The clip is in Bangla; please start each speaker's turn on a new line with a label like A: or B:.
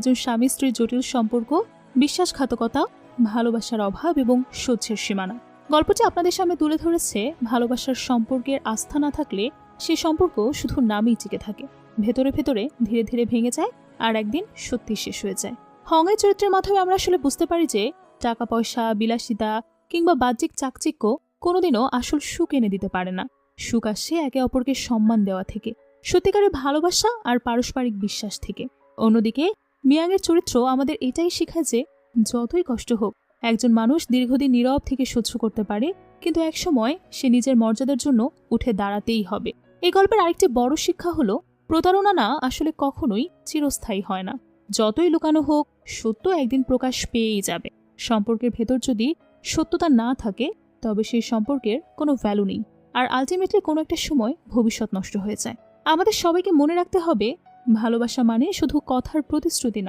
A: একজন স্বামী স্ত্রীর জটিল সম্পর্ক, বিশ্বাসঘাতকতা, ভালোবাসার অভাব এবং সহ্যের সীমানা। গল্পটি আপনাদের সামনে তুলে ধরেছে ভালোবাসার সম্পর্কের আস্থা না থাকলে সে সম্পর্ক শুধু নামেই টিকে থাকে, ভেতরে ভেতরে ধীরে ধীরে ভেঙে যায় আর একদিন সত্যি শেষ হয়ে যায়। হংয়ের চরিত্রের মাধ্যমে আমরা আসলে বুঝতে পারি যে টাকা পয়সা, বিলাসিতা কিংবা বাহ্যিক চাকচিক্য কোনোদিনও আসল সুখ এনে দিতে পারে না। সুখ আসে একে অপরকে সম্মান দেওয়া থেকে, সত্যিকারের ভালোবাসা আর পারস্পরিক বিশ্বাস থেকে। অন্যদিকে মিয়াংয়ের চরিত্র আমাদের এটাই শেখায় যে যতই কষ্ট হোক, একজন মানুষ দীর্ঘদিন নীরব থেকে সহ্য করতে পারে, কিন্তু একসময় সে নিজের মর্যাদার জন্য উঠে দাঁড়াতেই হবে। এই গল্পের আরেকটি বড় শিক্ষা হলো, প্রতারণা না আসলে কখনোই চিরস্থায়ী হয় না। যতই লুকানো হোক, সত্য একদিন প্রকাশ পেয়েই যাবে। সম্পর্কের ভেতর যদি সত্যতা না থাকে, তবে সেই সম্পর্কের কোনো ভ্যালু নেই, আর আলটিমেটলি কোনো একটা সময় ভবিষ্যৎ নষ্ট হয়ে যায়। আমাদের সবাইকে মনে রাখতে হবে, ভালোবাসা মানে শুধু কথার প্রতিশ্রুতি না,